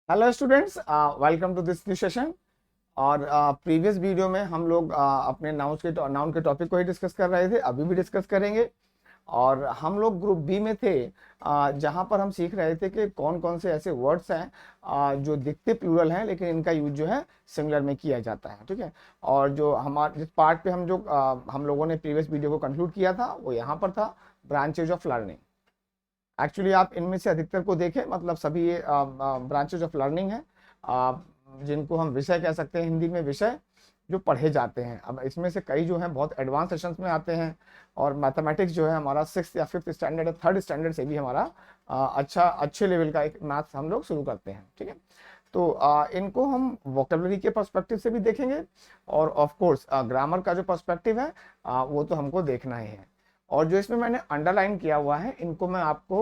Hello students, welcome to this new session. और previous video में हम लोग अपने नाउन के टॉपिक को ही डिस्कस कर रहे थे, अभी भी डिस्कस करेंगे। और हम लोग ग्रुप बी में थे, जहाँ पर हम सीख रहे थे कि कौन कौन से ऐसे वर्ड्स हैं जो दिखते प्लूरल हैं लेकिन इनका यूज जो है सिंगुलर में किया जाता है। ठीक है। और जो हमारे जिस पार्ट पे हम लोगों ने प्रीवियस वीडियो को कंक्लूड किया था वो यहाँ पर था, ब्रांचेज ऑफ लर्निंग। एक्चुअली आप इनमें से अधिकतर को देखें, मतलब सभी ये ब्रांचेज ऑफ लर्निंग है, जिनको हम विषय कह सकते हैं, हिंदी में विषय जो पढ़े जाते हैं। अब इसमें से कई जो हैं बहुत एडवांस सेशंस में आते हैं, और मैथमेटिक्स जो है हमारा 6th या 5th स्टैंडर्ड या 3rd स्टैंडर्ड से भी हमारा अच्छे लेवल का एक मैथ्स हम लोग शुरू करते हैं। ठीक है। तो इनको हम वोकेबलरी के पर्सपेक्टिव से भी देखेंगे, और ऑफ कोर्स ग्रामर का जो पर्सपेक्टिव है वो तो हमको देखना ही है। और जो इसमें मैंने अंडरलाइन किया हुआ है इनको मैं आपको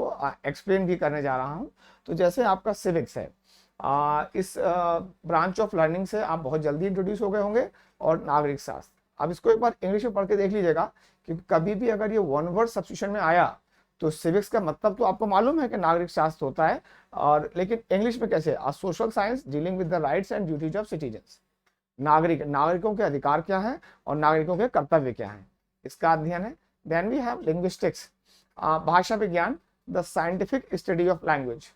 एक्सप्लेन भी करने जा रहा हूँ। तो जैसे आपका सिविक्स है, इस ब्रांच ऑफ लर्निंग से आप बहुत जल्दी इंट्रोड्यूस हो गए होंगे, और नागरिक शास्त्र। अब इसको एक बार इंग्लिश में पढ़ के देख लीजिएगा, क्योंकि कभी भी अगर ये वन वर्ड सब्स्टिट्यूशन में आया तो सिविक्स का मतलब तो आपको मालूम है कि नागरिक शास्त्र होता है, और लेकिन इंग्लिश में कैसे, social science dealing with the rights and duties of citizens. नागरिकों के अधिकार क्या है और नागरिकों के कर्तव्य क्या है, इसका अध्ययन है। देन वी हैव लिंग्विस्टिक्स, भाषा विज्ञान, the scientific study of language.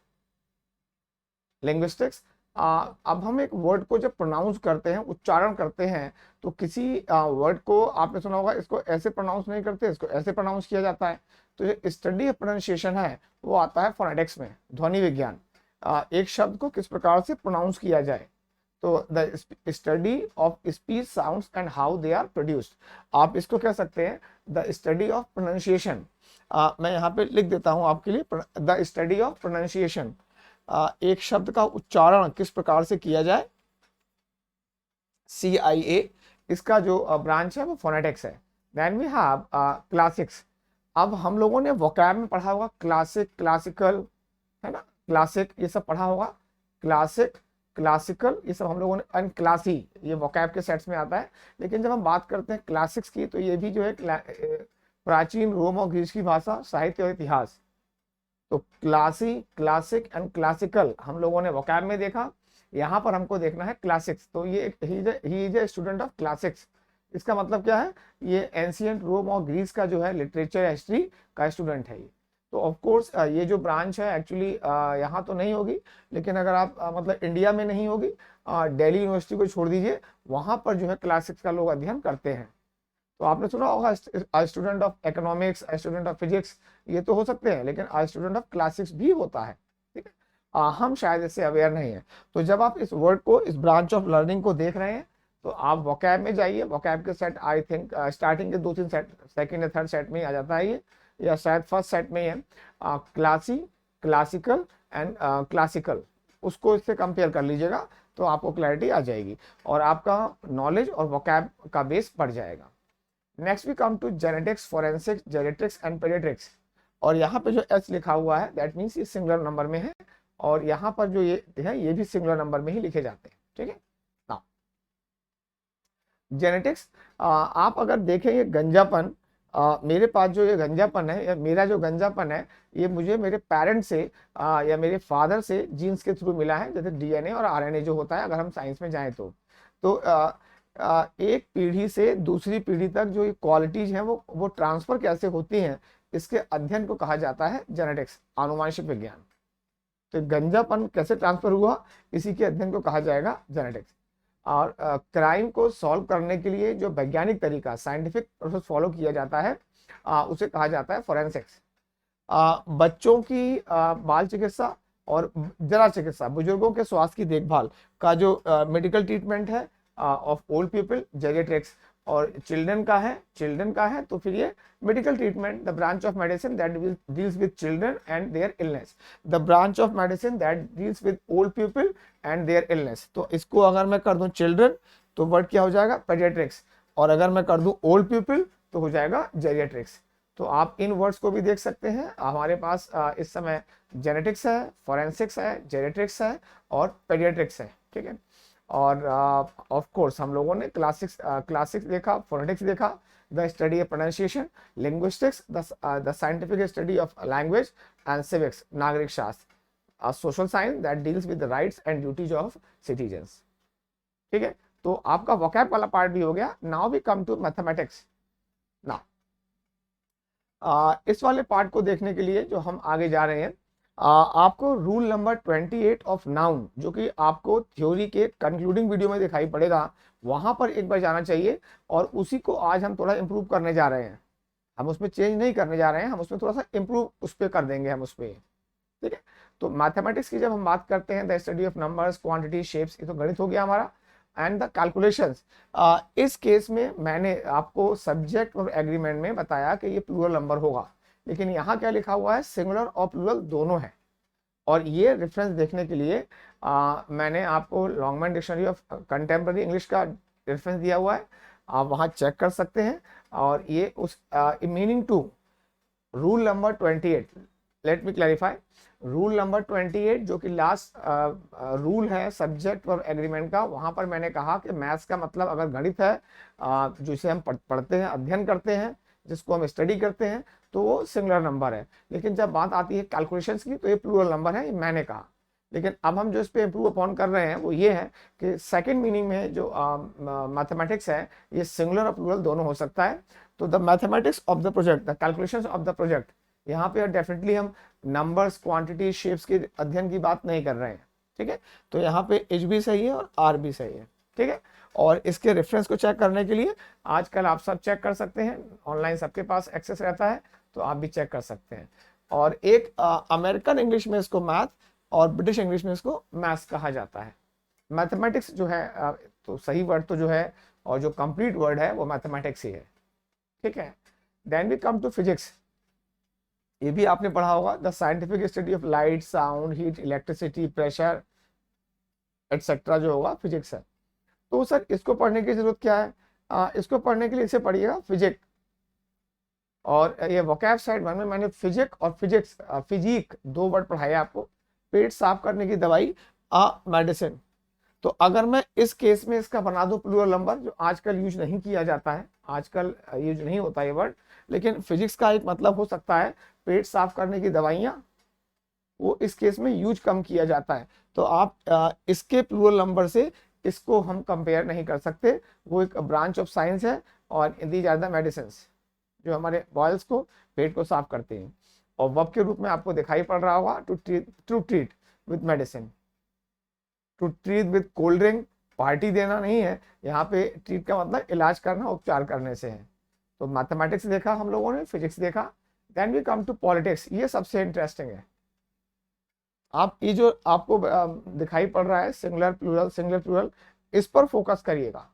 Linguistics, अब हम एक वर्ड को जब प्रोनाउंस करते हैं, उच्चारण करते हैं, तो किसी वर्ड को आपने सुना होगा, इसको ऐसे प्रोनाउंस नहीं करते, इसको ऐसे प्रोनाउंस किया जाता है। तो जो स्टडी ऑफ प्रोनाउंसिएशन है वो आता है फोनेटिक्स में, ध्वनि विज्ञान। एक शब्द को किस प्रकार से प्रोनाउंस किया जाए, तो the study of speech sounds and how they are produced. आप इसको कह सकते हैं द स्टडी ऑफ प्रोनाउंसिएशन। मैं यहाँ पे लिख देता हूँ आपके लिए, द स्टडी ऑफ प्रोनाउंसिएशन, एक शब्द का उच्चारण किस प्रकार से किया जाए, CIA। इसका जो ब्रांच है वो फोनेटिक्स है। Then we have classics. अब हम लोगों ने वोकैब में पढ़ा होगा, क्लासिक, क्लासिकल, है ना, क्लासिक ये सब पढ़ा होगा, क्लासिक, क्लासिकल ये सब हम लोगों ने, एंड क्लासी ये वोकैब के सेट्स में आता है। लेकिन जब हम बात करते हैं क्लासिक्स की, तो ये भी जो है प्राचीन रोम और ग्रीस की भाषा, साहित्य और इतिहास। तो क्लासी, क्लासिक एंड क्लासिकल हम लोगों ने वोकैब में देखा, यहाँ पर हमको देखना है क्लासिक्स। तो ये he is a student of classics. इसका मतलब क्या है, ये एंशियंट रोम और ग्रीस का जो है लिटरेचर हिस्ट्री का स्टूडेंट है ये। तो ऑफ कोर्स ये जो ब्रांच है एक्चुअली यहाँ तो नहीं होगी, लेकिन अगर आप मतलब इंडिया में नहीं होगी, दिल्ली यूनिवर्सिटी को छोड़ दीजिए, वहाँ पर जो है क्लासिक्स का लोग अध्ययन करते हैं। तो आपने सुना होगा student of economics, student of physics, ये तो हो सकते हैं, लेकिन स्टूडेंट ऑफ क्लासिक्स भी होता है। ठीक है। हम शायद इससे अवेयर नहीं है। तो जब आप इस वर्ड को, इस ब्रांच ऑफ लर्निंग को देख रहे हैं, तो आप वोकैब में जाइए। वोकैब के सेट आई थिंक स्टार्टिंग के 2-3 सेट, सेकंड या थर्ड सेट में ही आ जाता है ये, या शायद फर्स्ट सेट में ही है। क्लासी, क्लासिकल एंड क्लासिकल, उसको इससे कंपेयर कर लीजिएगा, तो आपको क्लैरिटी आ जाएगी, और आपका नॉलेज और वोकैब का बेस बढ़ जाएगा। Next we come to genetics, forensics, genetics and paediatrics. और यहाँ पे जो एच लिखा हुआ है दैट मीन्स ये सिंगुलर नंबर में है, और यहाँ पर जो ये है ये भी सिंगुलर नंबर में ही लिखे जाते हैं। ठीक है। नाउ जेनेटिक्स, आप अगर देखें ये गंजापन, मेरे पास जो ये गंजापन है, या मेरा जो गंजापन है, ये मुझे मेरे पेरेंट से या मेरे फादर से जीन्स के थ्रू मिला है, जैसे DNA और RNA जो होता है, अगर हम साइंस में जाएं तो एक पीढ़ी से दूसरी पीढ़ी तक जो ये क्वालिटीज हैं वो ट्रांसफर कैसे होती हैं, इसके अध्ययन को कहा जाता है जेनेटिक्स, आनुवंशिक विज्ञान। तो गंजापन कैसे ट्रांसफर हुआ, इसी के अध्ययन को कहा जाएगा जेनेटिक्स। और क्राइम को सॉल्व करने के लिए जो वैज्ञानिक तरीका, साइंटिफिक प्रोसेस फॉलो किया जाता है, उसे कहा जाता है फोरेंसिक्स। बच्चों की बाल चिकित्सा और जरा चिकित्सा, बुजुर्गों के स्वास्थ्य की देखभाल का जो मेडिकल ट्रीटमेंट है ऑफ ओल्ड पीपल, जेरिएट्रिक्स। और चिल्ड्रन का है तो फिर ये medical treatment, the branch of medicine that deals with children and their illness, the branch of medicine that deals with old people and their illness. तो इसको अगर मैं कर दूं चिल्ड्रन, तो वर्ड क्या हो जाएगा, पेडियाट्रिक्स, और अगर मैं कर दूं ओल्ड पीपल तो हो जाएगा जेरिएट्रिक्स। तो आप इन वर्ड्स को भी देख सकते हैं। हमारे पास इस समय जेनेटिक्स है, फोरेंसिक्स है, जेनेटिक्स है और पेडियाट्रिक्स है। ठीक है। और ऑफ कोर्स हम लोगों ने क्लासिक्स देखा, फोनेटिक्स देखा, the study of pronunciation, linguistics, the scientific study of language, and civics, नागरिक शास्त्र। Social science that deals with the rights and duties of citizens. ठीक है, तो आपका वोकैब वाला पार्ट भी हो गया। Now we come to mathematics. ना इस वाले पार्ट को देखने के लिए जो हम आगे जा रहे हैं, आपको रूल नंबर 28 ऑफ नाउन, जो कि आपको थ्योरी के कंक्लूडिंग वीडियो में दिखाई पड़ेगा, वहां पर एक बार जाना चाहिए। और उसी को आज हम थोड़ा इंप्रूव करने जा रहे हैं। हम उसमें चेंज नहीं करने जा रहे हैं, हम उसमें थोड़ा सा इंप्रूव उस पर कर देंगे हम उस पर। ठीक है, तो मैथमेटिक्स की जब हम बात करते हैं, the study of numbers, quantity, shapes, ये तो गणित हो गया हमारा, एंड द कैलकुलेशंस। इस केस में मैंने आपको सब्जेक्ट और एग्रीमेंट में बताया कि ये प्लूरल नंबर होगा, लेकिन यहाँ क्या लिखा हुआ है, सिंगुलर और प्लूरल दोनों है। और ये रेफरेंस देखने के लिए मैंने आपको Longman dictionary of contemporary English का रेफरेंस दिया हुआ है, आप वहाँ चेक कर सकते हैं। और ये उस meaning two rule number 28, let me clarify, rule number 28 जो कि लास्ट रूल है सब्जेक्ट और एग्रीमेंट का, वहां पर मैंने कहा कि मैथ्स का मतलब अगर गणित है, जिसे हम पढ़ते हैं, अध्ययन करते हैं, जिसको हम स्टडी करते हैं, तो वो सिंगुलर नंबर है। लेकिन जब बात आती है कैलकुलेशंस की, तो ये प्लूरल नंबर है, ये मैंने कहा। लेकिन अब हम जो इस पे इम्प्रूव अपॉन कर रहे हैं वो ये है कि सेकंड मीनिंग में जो मैथमेटिक्स है, ये सिंगुलर और प्लूरल दोनों हो सकता है। तो the mathematics of the project, the calculations of the project, यहाँ पे डेफिनेटली हम नंबर्स, क्वांटिटी, शेप्स के अध्ययन की बात नहीं कर रहे हैं। ठीक है, तो यहाँ पे एच भी सही है और आर भी सही है। ठीक है, और इसके रेफरेंस को चेक करने के लिए आजकल आप सब चेक कर सकते हैं, ऑनलाइन सबके पास एक्सेस रहता है, तो आप भी चेक कर सकते हैं। और एक अमेरिकन इंग्लिश में इसको मैथ और ब्रिटिश इंग्लिश में इसको मैथ्स कहा जाता है। मैथमेटिक्स जो है तो सही वर्ड तो जो है, और जो कंप्लीट वर्ड है वो मैथमेटिक्स ही है। ठीक है, then we come to physics. ये भी आपने पढ़ा होगा, the scientific study of light, sound, heat, electricity, pressure etcetera, जो होगा फिजिक्स है। तो सर इसको पढ़ने की जरूरत क्या है? इसको पढ़ने के लिए इसे पढ़िएगा फिजिक। और ये वोकैब साइड 1 में मैंने फिजिक और फिजिक्स, फिजिक 2 वर्ड पढ़ाए आपको। पेट साफ करने की दवाई, मेडिसिन। तो अगर मैं इस केस में इसका बना दूं प्लूरल नंबर, जो आजकल यूज नहीं किया जाता है, आजकल यूज नहीं होता ये वर्ड, लेकिन फिजिक्स का एक मतलब हो सकता है पेट साफ करने की दवाइयाँ, वो इस केस में यूज कम किया जाता है। तो आप इसके प्लूरल नंबर से इसको हम कंपेयर नहीं कर सकते, वो एक ब्रांच ऑफ साइंस है। और दीज आर द मेडिसिन जो हमारे बॉयल्स को, पेट को साफ करते हैं। और वर्ब के रूप में आपको दिखाई पड़ रहा होगा to treat with medicine. To treat with cold drink, party देना नहीं है यहाँ पे। ट्रीट का मतलब इलाज करना, उपचार करने से है। तो मैथमेटिक्स देखा हम लोगों ने, फिजिक्स देखा, then we come to politics. ये सबसे इंटरेस्टिंग है। आप ये जो आपको दिखाई पड़ रहा है सिंगुलर प्लूरल, सिंगुलर प्लूरल, इस पर फोकस करिएगा,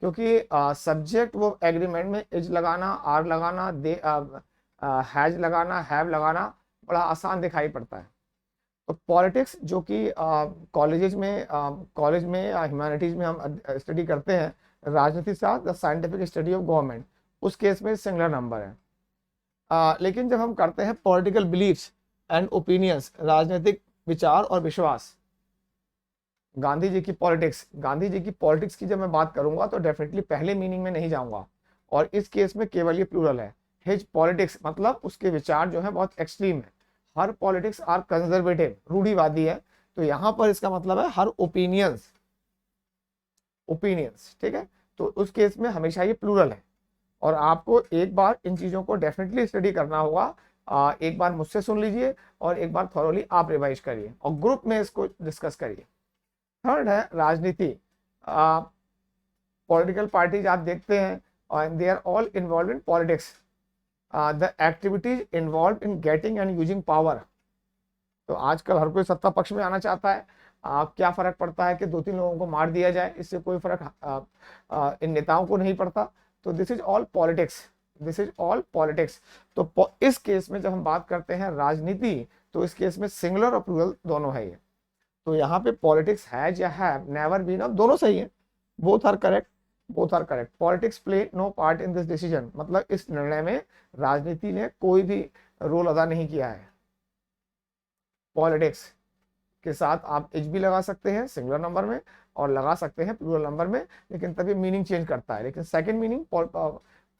क्योंकि सब्जेक्ट वो एग्रीमेंट में इज लगाना, आर लगाना, दे हैज लगाना, हैव लगाना बड़ा आसान दिखाई पड़ता है। तो पॉलिटिक्स जो कि कॉलेज में ह्यूमैनिटीज में हम स्टडी करते हैं, राजनीति शास्त्र, the scientific study of government, उस केस में सिंगुलर नंबर है। लेकिन जब हम करते हैं पॉलिटिकल बिलीफ्स एंड ओपिनियंस, राजनीतिक विचार और विश्वास, गांधी जी की पॉलिटिक्स की जब मैं बात करूंगा तो डेफिनेटली पहले मीनिंग में नहीं जाऊंगा। और इस केस में केवल ये प्लूरल है। हिज पॉलिटिक्स मतलब उसके विचार जो है बहुत एक्सट्रीम है। हर पॉलिटिक्स आर कंजर्वेटिव, रूढ़िवादी है। तो यहाँ पर इसका मतलब है हर ओपिनियंस। ठीक है, तो उस केस में हमेशा ये प्लूरल है। और आपको एक बार इन चीजों को डेफिनेटली स्टडी करना होगा। एक बार मुझसे सुन लीजिए और एक बार थॉरोली आप रिवाइज करिए और ग्रुप में इसको डिस्कस करिए। थर्ड है राजनीति। पॉलिटिकल पार्टीज आप देखते हैं और they are all involve in politics, the activities involve in getting and using power. तो आजकल हर कोई सत्ता पक्ष में आना चाहता है। क्या फर्क पड़ता है कि 2-3 लोगों को मार दिया जाए, इससे कोई फर्क इन नेताओं को नहीं पड़ता। तो दिस इज ऑल पॉलिटिक्स। तो इस केस में जब हम बात करते हैं राजनीति, तो इस केस में सिंगुलर और प्लूरल दोनों है ये। तो यहाँ पे पॉलिटिक्स हैज या हैव, नेवर बीन, दोनों सही है। Both are correct. Politics play no part in this decision, मतलब इस निर्णय में राजनीति ने कोई भी रोल अदा नहीं किया है। पॉलिटिक्स के साथ आप एच भी लगा सकते हैं सिंगुलर नंबर में और लगा सकते हैं प्लूरल नंबर में, लेकिन तभी मीनिंग चेंज करता है। लेकिन second meaning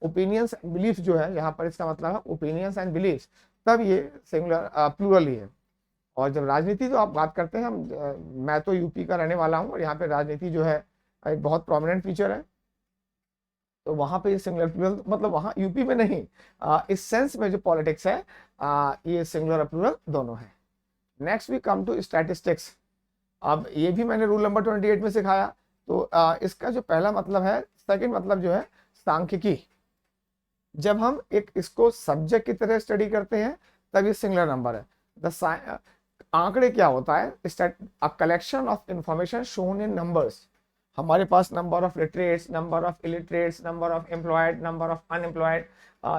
opinions and belief जो है, यहाँ पर इसका मतलब है ओपिनियंस एंड बिलीफ, तब ये सिंगुलर प्लूरल ही है। और जब राजनीति तो आप बात करते हैं, मैं तो यूपी का रहने वाला हूँ और यहाँ पे राजनीति जो है एक बहुत प्रोमिनेंट फीचर है। तो वहाँ पे ये सिंगुलर प्लूरल, मतलब वहाँ यूपी में नहीं, इस सेंस में जो पॉलिटिक्स है ये सिंगुलर प्लूरल दोनों है। Next we come to statistics. अब ये भी मैंने रूल नंबर 28 में सिखाया। तो इसका जो पहला मतलब है, सेकंड मतलब जो है सांख्यिकी। जब हम एक इसको सब्जेक्ट की तरह स्टडी करते हैं तब ये सिंगुलर नंबर है। आंकड़े क्या होता है? A collection of information shown in numbers. हमारे पास number of literates, number of illiterates, number of employed, number of unemployed,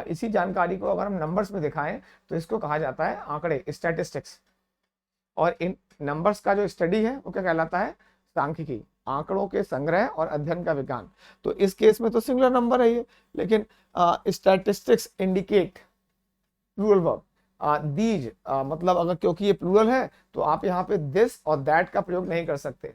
इसी जानकारी को अगर हम नंबर्स में दिखाएं तो इसको कहा जाता है आंकड़े, स्टैटिस्टिक्स। और इन नंबर्स का जो स्टडी है वो क्या कहलाता है? सांख्यिकी, आंकड़ों के संग्रह और अध्ययन का विज्ञान। तो इस केस में तो सिंगुलर नंबर है ये, लेकिन statistics indicate plural verb. These मतलब अगर, क्योंकि ये प्लूरल है तो आप यहाँ पे दिस और दैट का प्रयोग नहीं कर सकते,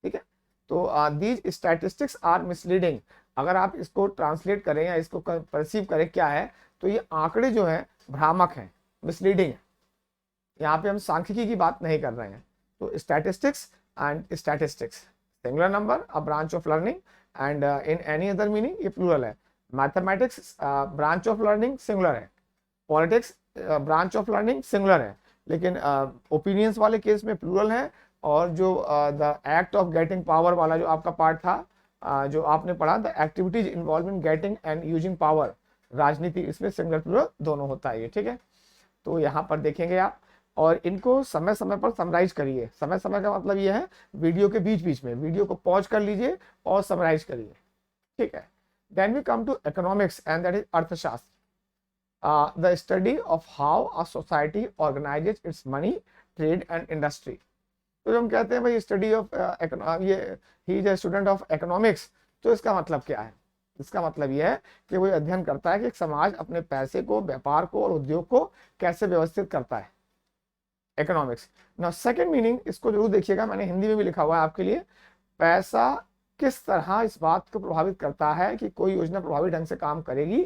ठीक है। तो दीज स्टैटिस्टिक्स आर मिसलीडिंग। अगर आप इसको ट्रांसलेट करें या इसको परसीव करें क्या है, तो ये आंकड़े जो है भ्रामक हैं, मिसलीडिंग है। यहाँ पे हम सांख्यिकी की बात नहीं कर रहे हैं। तो statistics and statistics, singular number, a branch of learning, and in any other meaning ये प्लूरल है। Mathematics branch of learning singular है, politics branch of learning singular है, लेकिन ओपिनियंस वाले केस में प्लूरल है। और जो the act of getting power वाला जो आपका पार्ट था, जो आपने पढ़ा, the activities involve in getting and using power, राजनीति, इसमें सिंगुलर प्लूरल दोनों होता है ये, ठीक है। तो यहाँ पर देखेंगे आप, और इनको समय समय पर समराइज करिए। समय समय का मतलब ये है वीडियो के बीच बीच में वीडियो को पॉज कर लीजिए और समराइज करिए, ठीक है। Then we come to economics and that is अर्थशास्त्र, the study of how a society organises its money, trade and industry. तो जब हम कहते हैं भाई स्टडी ऑफ ये he is a student of economics, तो इसका मतलब क्या है? इसका मतलब यह है कि वो अध्ययन करता है कि एक समाज अपने पैसे को, व्यापार को और उद्योग को कैसे व्यवस्थित करता है, इकोनॉमिक्स। ना सेकंड मीनिंग, इसको जरूर देखिएगा, मैंने हिंदी में भी लिखा हुआ है आपके लिए। पैसा किस तरह इस बात को प्रभावित करता है कि कोई योजना प्रभावी ढंग से काम करेगी,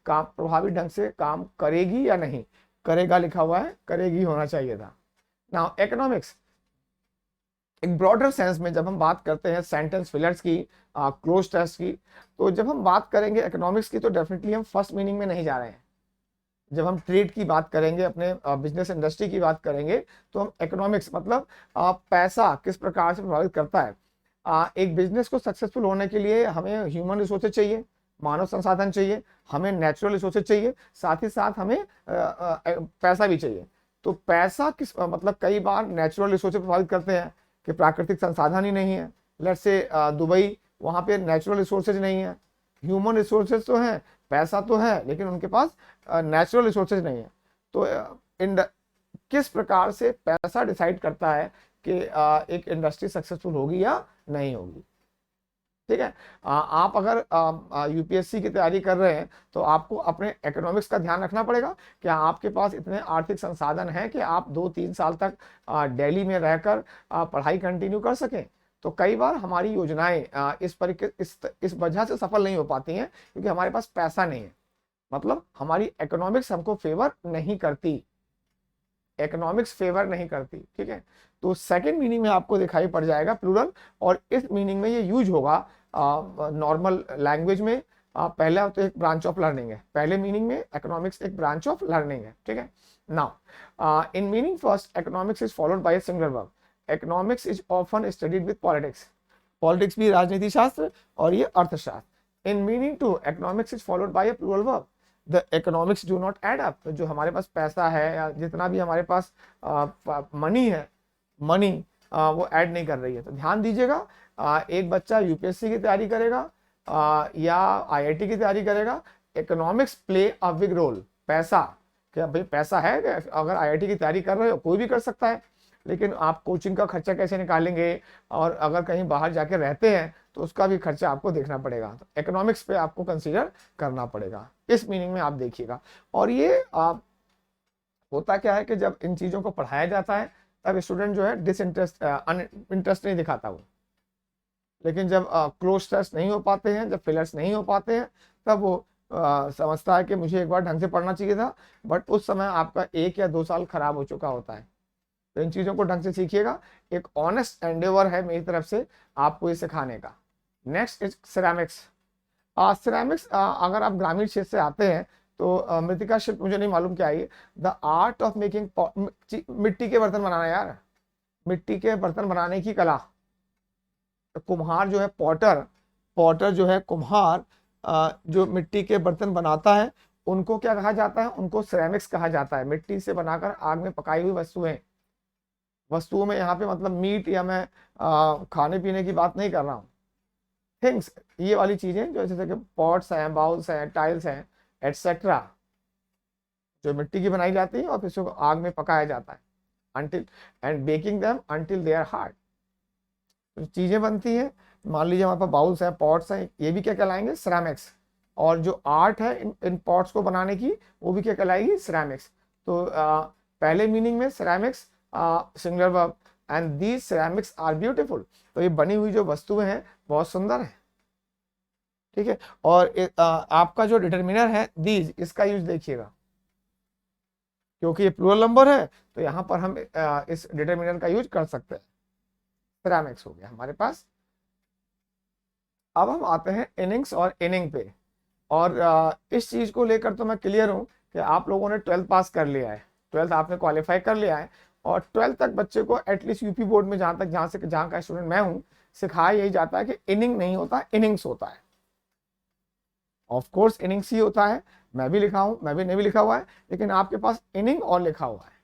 प्रभावी ढंग से काम करेगी या नहीं। करेगा लिखा हुआ है, करेगी होना चाहिए था। नाउ इकोनॉमिक्स एक ब्रॉडर सेंस में जब हम बात करते हैं सेंटेंस फिलर्स की, क्लोज टेस्ट की, तो जब हम बात करेंगे इकोनॉमिक्स की तो डेफिनेटली हम फर्स्ट मीनिंग में नहीं जा रहे हैं। जब हम ट्रेड की बात करेंगे, अपने बिजनेस इंडस्ट्री की बात करेंगे, तो हम इकोनॉमिक्स मतलब पैसा किस प्रकार से प्रभावित करता है। एक बिजनेस को सक्सेसफुल होने के लिए हमें ह्यूमन रिसोर्सेज चाहिए, मानव संसाधन चाहिए, हमें नेचुरल रिसोर्सेज चाहिए, साथ ही साथ हमें पैसा भी चाहिए। तो पैसा किस मतलब कई बार नेचुरल रिसोर्सेज प्रभावित करते हैं कि प्राकृतिक संसाधन ही नहीं है। लेट्स से दुबई, वहाँ पे नेचुरल रिसोर्सेज नहीं है, ह्यूमन रिसोर्सेज तो हैं, पैसा तो है, लेकिन उनके पास नेचुरल रिसोर्सेज नहीं है। तो किस प्रकार से पैसा डिसाइड करता है कि एक इंडस्ट्री सक्सेसफुल होगी या नहीं होगी, ठीक है। आप अगर यूपीएससी की तैयारी कर रहे हैं तो आपको अपने इकोनॉमिक्स का ध्यान रखना पड़ेगा। क्या आपके पास इतने आर्थिक संसाधन हैं कि आप 2-3 साल तक दिल्ली में रहकर पढ़ाई कंटिन्यू कर सकें। तो कई बार हमारी योजनाएं इस वजह से सफल नहीं हो पाती हैं क्योंकि हमारे पास पैसा नहीं है, मतलब हमारी इकोनॉमिक्स हमको फेवर नहीं करती, इकोनॉमिक्स फेवर नहीं करती, ठीक है। तो सेकंड मीनिंग में आपको दिखाई पड़ जाएगा प्लूरल, और इस मीनिंग में ये यूज होगा नॉर्मल लैंग्वेज में। पहला तो एक ब्रांच ऑफ लर्निंग है, पहले मीनिंग में इकोनॉमिक्स एक ब्रांच ऑफ लर्निंग है, ठीक है। Now in meaning first, economics is followed by a singular verb. Economics is often studied with politics, politics भी राजनीति शास्त्र और ये अर्थशास्त्र। In meaning two, economics is followed by a plural verb, the economics do not add up. जो हमारे पास पैसा है या जितना भी हमारे पास मनी है, मनी वो ऐड नहीं कर रही है। तो ध्यान दीजिएगा, एक बच्चा यूपीएससी की तैयारी करेगा या आईआईटी की तैयारी करेगा, economics play a big role. पैसा, क्या भाई पैसा है, अगर आईआईटी की तैयारी कर रहे हो कोई भी कर सकता है, लेकिन आप कोचिंग का खर्चा कैसे निकालेंगे, और अगर कहीं बाहर जाके रहते हैं तो उसका भी खर्चा आपको देखना पड़ेगा। तो इकोनॉमिक्स पे आपको कंसीडर करना पड़ेगा, इस मीनिंग में आप देखिएगा। और ये होता क्या है कि जब इन चीज़ों को पढ़ाया जाता है तब स्टूडेंट जो है इंटरेस्ट नहीं दिखाता वो, लेकिन जब क्लोज टेस्ट नहीं हो पाते हैं, जब फिलर्स नहीं हो पाते हैं, तब वो समझता है कि मुझे एक बार ढंग से पढ़ना चाहिए था, बट उस समय आपका 1 या 2 साल खराब हो चुका होता है। तो इन चीज़ों को ढंग से सीखिएगा, एक ऑनेस्ट एंडेवर है मेरी तरफ से आपको ये सिखाने का। Next is ceramics. सिरेमिक्स अगर आप ग्रामीण क्षेत्र से आते हैं तो मृतिका शिल्प मुझे नहीं मालूम क्या है, द आर्ट ऑफ मेकिंग, मिट्टी के बर्तन बनाना यार, मिट्टी के बर्तन बनाने की कला। तो कुम्हार जो है, पॉटर, पॉटर जो है कुम्हार, जो मिट्टी के बर्तन बनाता है उनको क्या कहा जाता है, उनको सिरेमिक्स कहा जाता है। मिट्टी से बनाकर आग में पकाई हुई वस्तुएं, वस्तुओं में यहाँ पे मतलब मीट या मैं खाने पीने की बात नहीं कर रहा हूँ, थिंग्स, ये वाली चीजें जो जैसे कि पॉट्स हैं, बाउल्स हैं, टाइल्स हैं, एटसेट्रा, जो मिट्टी की बनाई जाती है और फिर उसको आग में पकाया जाता है until and baking them until they are hard. तो चीजें बनती हैं, मान लीजिए हमारे पास बाउल्स हैं, पॉट्स हैं, ये भी क्या कहलाएंगे, सिरेमिक्स। और जो आर्ट है इन पॉट्स को बनाने की, वो भी क्या कहलाएगी, सिरेमिक्स। तो पहले मीनिंग में ceramics singular verb, and these ceramics are beautiful. तो ये बनी हुई जो वस्तुएं हैं बहुत सुंदर है, ठीक है। और आपका जो डिटर्मिनर है दीज, इसका यूज देखिएगा, क्योंकि ये प्लूरल नंबर है तो यहाँ पर हम इस डिटर्मिनर का यूज कर सकते हैं। सिरेमिक्स हो गया हमारे पास। अब हम आते हैं इनिंग्स और इनिंग पे। और इस चीज को लेकर तो मैं क्लियर हूँ कि आप लोगों ने 12th पास कर लिया है, 12th आपने क्वालिफाई कर लिया है, और 12th तक बच्चे को एटलीस्ट यूपी बोर्ड में जहाँ का स्टूडेंट मैं हूँ, सिखाया यही जाता है कि इनिंग नहीं होता, इनिंग्स होता है। ऑफ कोर्स इनिंग्स ही होता है, मैं भी लिखा हूँ, मैं भी नहीं भी लिखा हुआ है, लेकिन आपके पास इनिंग और लिखा हुआ है।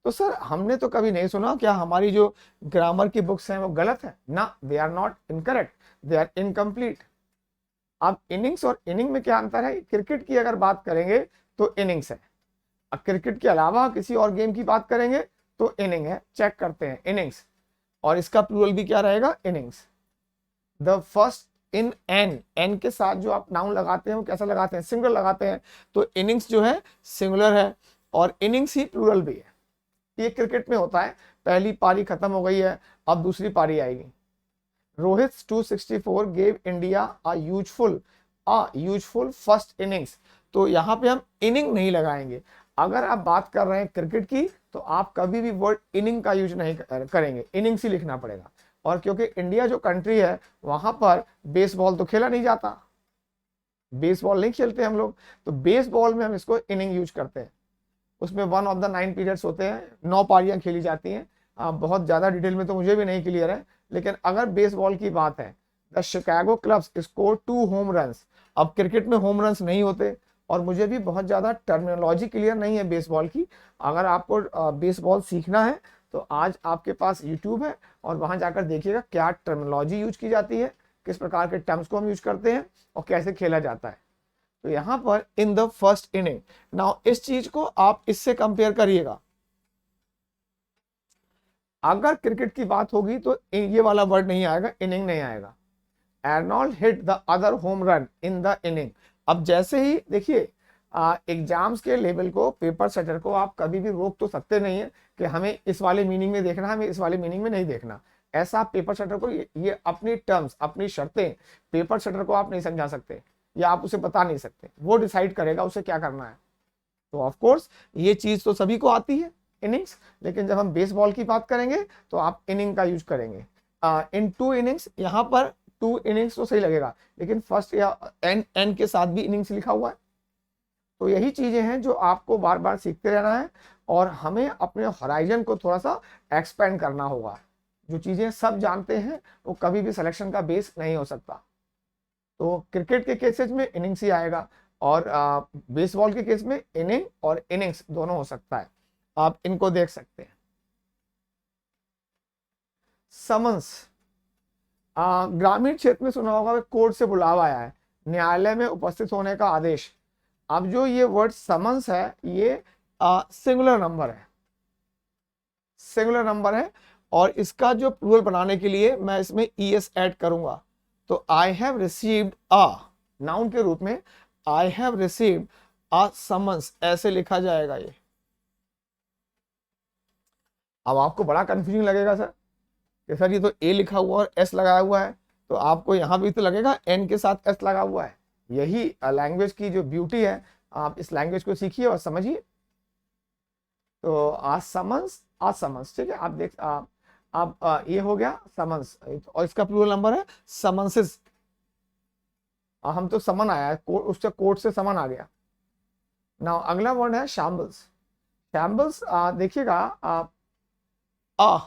तो सर हमने तो कभी नहीं सुना, क्या हमारी जो ग्रामर की बुक्स हैं वो गलत है? ना, they are not incorrect, they are incomplete. अब इनिंग्स और इनिंग में क्या अंतर है? क्रिकेट की अगर बात करेंगे तो इनिंग्स है, अब क्रिकेट के अलावा किसी और गेम की बात करेंगे तो इनिंग है। चेक करते हैं इनिंग्स, और इसका प्लूरल भी क्या रहेगा, innings. The first in N, N के साथ जो आप नाउन लगाते हैं वो कैसा लगाते हैं, सिंगुलर लगाते हैं। तो इनिंग्स जो है सिंगुलर है, और इनिंग्स ही प्लूरल भी है। ये क्रिकेट में होता है, पहली पारी खत्म हो गई है, अब दूसरी पारी आएगी। Rohit 264 gave India a useful first innings. तो यहाँ पे हम इनिंग नहीं लगाएंगे। अगर आप बात कर रहे हैं क्रिकेट की तो आप कभी भी वर्ड इनिंग का यूज नहीं करेंगे, इनिंग्स ही लिखना पड़ेगा। और क्योंकि इंडिया जो कंट्री है वहां पर बेसबॉल तो खेला नहीं जाता, बेसबॉल नहीं खेलते हम लोग, तो बेसबॉल में हम इसको इनिंग यूज करते हैं। उसमें 1 ऑफ द 9 पीरियड्स होते हैं, 9 पारियां खेली जाती हैं। बहुत ज्यादा डिटेल में तो मुझे भी नहीं क्लियर है, लेकिन अगर बेसबॉल की बात है, the Chicago clubs score 2 home runs. अब क्रिकेट में होम रन्स नहीं होते, और मुझे भी बहुत ज्यादा टर्मिनोलॉजी क्लियर नहीं है बेसबॉल की। अगर आपको बेसबॉल सीखना है तो आज आपके पास यूट्यूब है, और वहां जाकर देखिएगा क्या टर्मिनोलॉजी यूज की जाती है, किस प्रकार के टर्म्स को हम यूज करते हैं और कैसे खेला जाता है। तो यहाँ पर in the first inning, now इस चीज को आप इससे कंपेयर करिएगा। अगर क्रिकेट की बात होगी तो ये वाला वर्ड नहीं आएगा, इनिंग नहीं आएगा। Arnold hit the other home run in the inning. अब जैसे ही देखिए, एग्जाम्स के लेवल को, पेपर सेटर को आप कभी भी रोक तो सकते नहीं है कि हमें इस वाले मीनिंग में देखना है, हमें इस वाले मीनिंग में नहीं देखना। ऐसा पेपर सेटर को ये अपनी टर्म्स, अपनी शर्तें पेपर सेटर को आप नहीं समझा सकते, या आप उसे बता नहीं सकते, वो डिसाइड करेगा उसे क्या करना है। तो ऑफ कोर्स ये चीज तो सभी को आती है, इनिंग्स, लेकिन जब हम बेसबॉल की बात करेंगे तो आप इनिंग का यूज करेंगे। इन 2 इनिंग्स, यहाँ पर 2 इनिंग्स तो सही लगेगा, लेकिन फर्स्ट या एन के साथ भी इनिंग्स लिखा हुआ है। तो यही चीजें हैं जो आपको बार बार सीखते रहना है, और हमें अपने हॉराइजन को थोड़ा सा एक्सपेंड करना होगा। जो चीजें सब जानते हैं वो कभी भी सिलेक्शन का बेस नहीं हो सकता। तो क्रिकेट के केसेस में इनिंग्स ही आएगा, और बेसबॉल के केस में इनिंग और इनिंग्स दोनों हो सकता है। आप इनको देख सकते हैं। समन्स, ग्रामीण क्षेत्र में सुना होगा, कोर्ट से बुलावा आया है, न्यायालय में उपस्थित होने का आदेश। अब जो ये वर्ड समन्स है ये सिंगुलर नंबर है, सिंगुलर नंबर है, और इसका जो प्लूरल बनाने के लिए मैं इसमें ईएस ऐड करूंगा। तो I have received a, noun के रूप में I have received a summons ऐसे लिखा जाएगा ये। अब आपको बड़ा कंफ्यूजिंग लगेगा सर कि सर ये तो ए लिखा हुआ और एस लगाया हुआ है, तो आपको यहां भी तो लगेगा एन के साथ एस लगा हुआ है। यही लैंग्वेज की जो ब्यूटी है, आप इस लैंग्वेज को सीखिए और समझिए। तो आ समन्स, ठीक है। आप देख अब ये हो गया समन्स, और इसका प्लूरल नंबर है समन्सेस। हम तो समन आया है, उससे कोर्ट से समन आ गया। ना अगला वर्ड है शैम्बल्स। शैम्बल्स देखिएगा, आ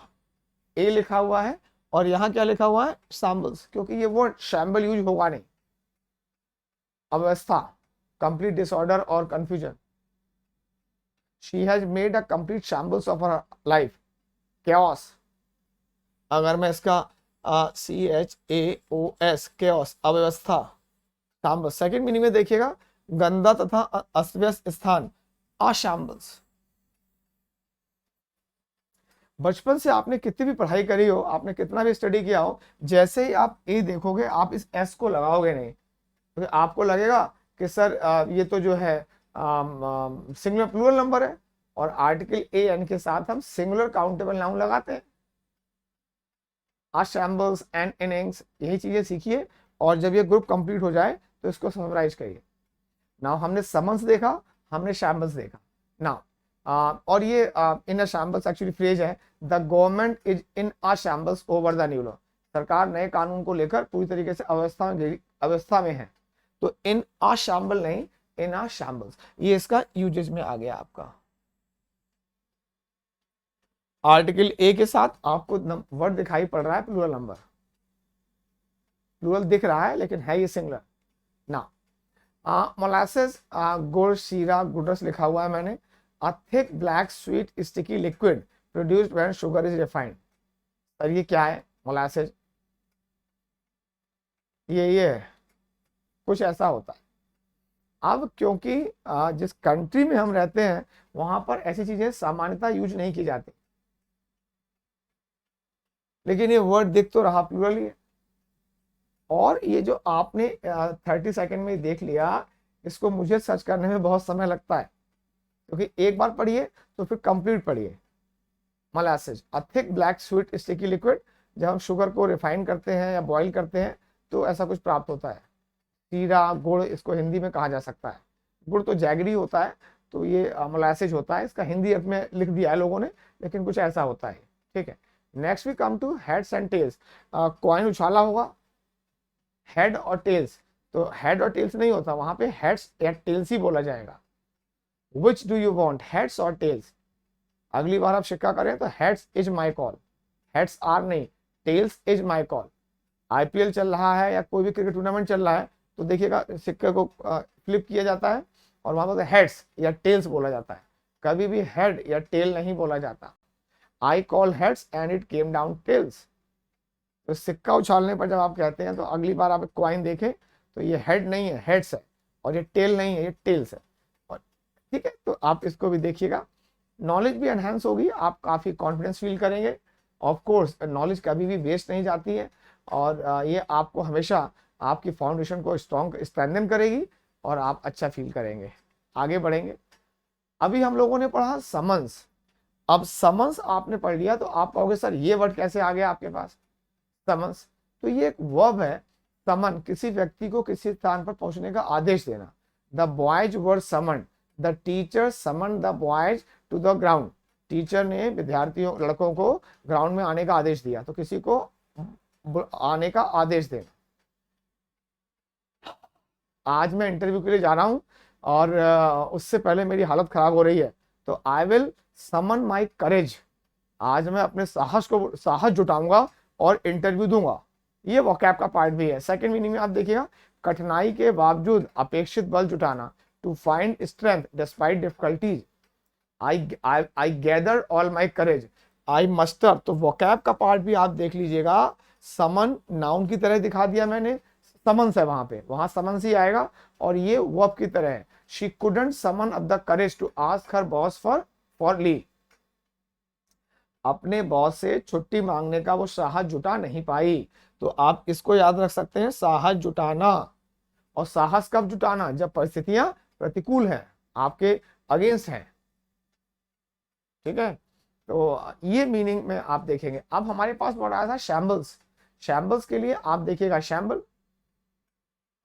ए लिखा हुआ है और यहाँ क्या लिखा हुआ है शैम्बल्स, क्योंकि ये वर्ड शैम्बल यूज होगा नहीं। अवस्था, कंप्लीट डिसऑर्डर और confusion. She has made a complete shambles of her life, chaos। अगर मैं इसका CHAOS, chaos, अव्यवस्था, शैम्बल्स। सेकंड मीनिंग में देखिएगा, गंदा तथा अस्त-व्यस्त स्थान, अशैम्बल्स। बचपन से आपने कितनी भी पढ़ाई करी हो, आपने कितना भी स्टडी किया हो, जैसे ही आप ए देखोगे आप इस एस को लगाओगे नहीं, तो आपको लगेगा कि सर ये तो जो है सिंगुलर प्लूरल नंबर है, और आर्टिकल ए एन के साथ हम सिंगुलर काउंटेबल नाउन लगाते हैं। शैम्बल्स एंड इनिंग्स, यही चीजें सीखिए, और जब ये ग्रुप कंप्लीट हो जाए तो इसको समराइज करिए। नाउ हमने समन्स देखा, हमने शैम्बल्स देखा। नाउ और ये इन अ शैम्बल्स एक्चुअली फ्रेज है, the government is in a shambles over the new law. सरकार नए कानून को लेकर पूरी तरीके से अवस्था में है। तो इन अ शैम्बल नहीं, इन अ शैम्बल्स, ये इसका यूजेज में आ गया आपका। आर्टिकल ए के साथ आपको वर्ड दिखाई पड़ रहा है प्लूरल नंबर, प्लूरल दिख रहा है लेकिन है ये सिंगुलर। ना मोलासेस, गुड़, शीरा, गुडस लिखा हुआ है मैंने। A thick black sweet sticky liquid produced when sugar is refined. Sir ये क्या है मोलासेस? ये है, कुछ ऐसा होता है। अब क्योंकि जिस कंट्री में हम रहते हैं वहां पर ऐसी चीजें सामान्यतः यूज नहीं की जाती, लेकिन ये वर्ड दिख तो रहा प्लूरल ही है। और ये जो आपने 30 सेकेंड में देख लिया, इसको मुझे सर्च करने में बहुत समय लगता है, क्योंकि एक बार पढ़िए तो फिर कंप्लीट पढ़िए। Molasses, a thick black sweet sticky liquid, जब हम शुगर को रिफाइन करते हैं या बॉईल करते हैं तो ऐसा कुछ प्राप्त होता है। शीरा, गुड़, इसको हिंदी में कहा जा सकता है। गुड़ तो जैगरी होता है, तो ये मोलासेस होता है, इसका हिंदी अर्थ में लिख दिया है लोगों ने, लेकिन कुछ ऐसा होता है, ठीक है। Next we come to heads and tails. Coin उछाला होगा, हेड और टेल्स, तो हेड और टेल्स नहीं होता वहां पे, हेड्स या टेल्स ही बोला जाएगा। Which do you want, heads और टेल्स? अगली बार आप शिक्का करें तो heads is my call, heads or नहीं, tails is my call. IPL चल रहा है या कोई भी क्रिकेट टूर्नामेंट चल रहा है तो देखिएगा सिक्के को फ्लिप किया जाता है और वहां पर हेड्स या टेल्स बोला जाता है, कभी भी हेड या टेल नहीं बोला जाता। I call heads and it came down tails. तो सिक्का उछालने पर जब आप कहते हैं तो अगली बार आप कॉइन देखें तो ये हेड नहीं है, हेड्स है, और ये टेल नहीं है, ये टेल्स है। और ठीक है, तो आप इसको भी देखिएगा, नॉलेज भी एनहांस होगी, आप काफ़ी कॉन्फिडेंस फील करेंगे। ऑफ कोर्स नॉलेज कभी भी वेस्ट नहीं जाती है, और ये आपको हमेशा आपकी फाउंडेशन को स्ट्रॉन्ग स्ट्रेंथन करेगी और आप अच्छा फील करेंगे। आगे बढ़ेंगे, अभी हम लोगों ने पढ़ा समन्स। अब समन्स आपने पढ़ लिया तो आप कहोगे सर ये वर्ड कैसे आ गया आपके पास समन्स? तो ये एक वर्ब है, समन, किसी व्यक्ति को किसी स्थान पर पहुंचने का आदेश देना। The boys were summon, the teacher summon the boys to the ground. Teacher ने विद्यार्थियों, लड़कों को ग्राउंड में आने का आदेश दिया, तो किसी को आने का आदेश देना। आज मैं इंटरव्यू के लिए जा रहा हूं और उससे पहले मेरी हालत खराब हो रही है, तो आई विल समन माई करेज। आज मैं अपने साहस जुटाऊंगा और इंटरव्यू दूंगा। ये वोकैब का पार्ट भी है। सेकंड मीनिंग में आप देखिएगा, कठिनाई के बावजूद अपेक्षित बल जुटाना, to find strength despite difficulties. I gather all my courage, I muster. तो वोकैब का पार्ट भी आप देख लीजिएगा, समन नाउन की तरह दिखा दिया मैंने, समन्स है वहां पे, वहां समन्स ही आएगा, और ये वर्ब की तरह है। She couldn't summon up the courage to ask her boss for leave. अपने बॉस से छुट्टी मांगने का वो साहस जुटा नहीं पाई। तो आप इसको याद रख सकते हैं, साहस जुटाना। और साहस कब जुटाना? जब परिस्थितियां प्रतिकूल हैं, आपके अगेंस्ट हैं, ठीक है। तो ये मीनिंग में आप देखेंगे। अब हमारे पास वर्ड आया था शैम्बल्स। शैम्बल्स के लिए आप देखिएगा शैम्बल।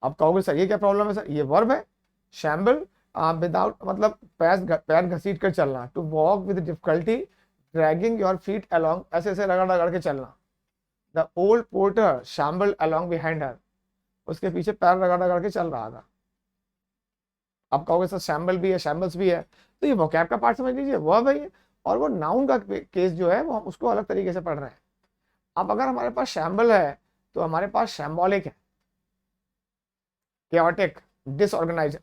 अब कहोगे सर ये क्या प्रॉब्लम है? सर ये वर्ब है शैम्बल, विदाउट मतलब पैर घसीट कर चलना, to walk with difficulty dragging your feet along, ऐसे ऐसे रगड़ रगड़ के चलना। The old porter shamble along behind her, उसके पीछे पैर रगड़ रगड़ के चल रहा था। आप कहोगे सर शैम्बल भी है शैम्बल्स भी है, तो ये वोकैब का पार्ट समझ लीजिए, वर्ब है ये, और वो नाउन का केस जो है वो हम उसको अलग तरीके से पढ़ रहे हैं। अब अगर हमारे पास शैम्बल है तो हमारे पास शैम्बॉलिक है, chaotic, डिसऑर्गेनाइज,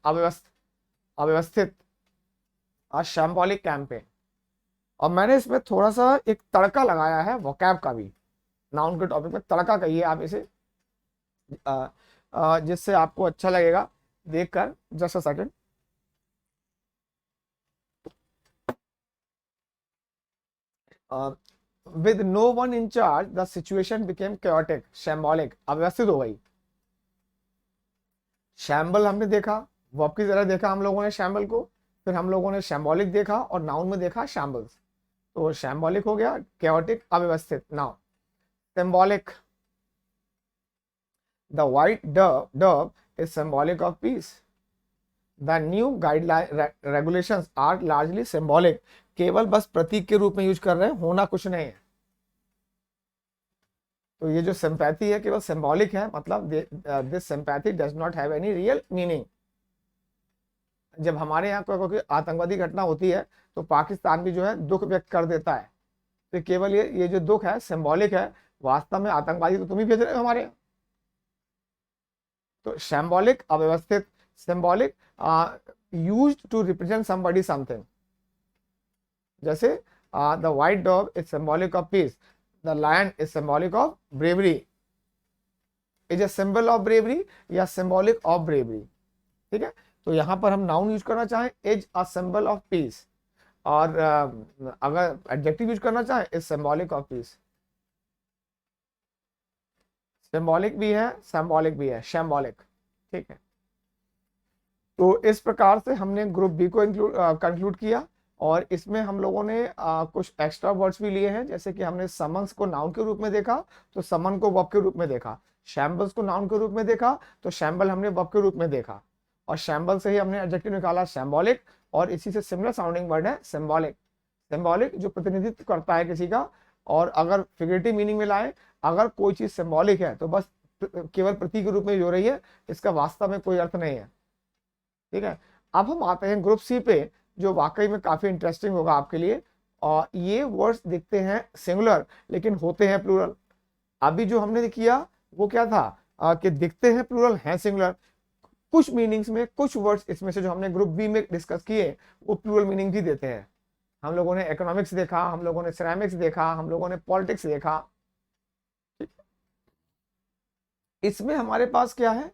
अव्यवस्थित, और शैम्बॉलिक कैंपेन। और मैंने इसमें थोड़ा सा एक तड़का लगाया है वोकैब का भी, नाउन के टॉपिक में तड़का कहिए आप इसे, जिससे आपको अच्छा लगेगा देखकर। Just a second. With no one in charge the situation became chaotic, shambolic, अव्यवस्थित हो गई। शैम्बल हमने देखा, वर्ब की तरह देखा हम लोगों ने शैम्बल को, फिर हम लोगों ने शैम्बॉलिक देखा और नाउन में देखा शैम्बल्स। तो शैम्बॉलिक हो गया, chaotic, अव्यवस्थित। Now symbolic, the white dove is symbolic of peace. The new guideline regulations are largely symbolic, केवल बस प्रतीक के रूप में यूज कर रहे हैं, होना कुछ नहीं है। तो ये जो सिंपैथी है केवल सिंबॉलिक है, मतलब this sympathy does not have any real meaning. जब हमारे यहाँ कोई आतंकवादी घटना होती है तो पाकिस्तान भी जो है दुख व्यक्त कर देता है, तो केवल ये जो दुख है सिंबॉलिक है, वास्तव में आतंकवादी तो तुम ही भेज रहे हो हमारे यहाँ। तो शैम्बॉलिक, अव्यवस्थित, symbolic, used to represent somebody something. जैसे the white dog is symbolic of peace, the lion is symbolic of bravery, is a symbol of bravery या सिंबॉलिक ऑफ ब्रेवरी। ठीक है, तो यहां पर हम नाउन यूज करना चाहें is a symbol of peace, और अगर एडजेक्टिव यूज करना चाहें is symbolic of piece. Symbolic भी है, सिंबॉलिक भी है, शैम्बॉलिक। ठीक है, तो इस प्रकार से हमने ग्रुप बी को कंक्लूड किया, और इसमें हम लोगों ने कुछ एक्स्ट्रा वर्ड्स भी लिए हैं, जैसे कि हमने समन्स को नाउन के रूप में देखा तो समन को वर्ब के रूप में देखा, शैम्बल्स को नाउन के रूप में देखा तो शैम्बल हमने वर्ब के रूप में देखा, और शैम्बल से ही हमने एडजेक्टिव निकाला शैम्बॉलिक, और इसी से सिमिलर साउंडिंग वर्ड है सिंबॉलिक। सिंबॉलिक जो प्रतिनिधित्व करता है किसी का, और अगर फिगरेटिव मीनिंग में लाए, अगर कोई चीज सिंबॉलिक है तो बस केवल प्रतीक के रूप में जो रही है, इसका वास्तव में कोई अर्थ नहीं है। ठीक है, अब हम आते हैं ग्रुप सी पे, जो वाकई में काफी इंटरेस्टिंग होगा आपके लिए। और ये वर्ड्स दिखते हैं सिंगुलर लेकिन होते हैं प्लूरल। अभी जो हमने किया वो क्या था, कि दिखते हैं प्लूरल हैं सिंगुलर। कुछ मीनिंग्स में कुछ वर्ड्स इसमें से जो हमने ग्रुप बी में डिस्कस किए वो प्लूरल मीनिंग भी देते हैं। हम लोगों ने इकोनॉमिक्स देखा, हम लोगों ने सिरेमिक्स देखा, हम लोगों ने पॉलिटिक्स देखा। इसमें हमारे पास क्या है,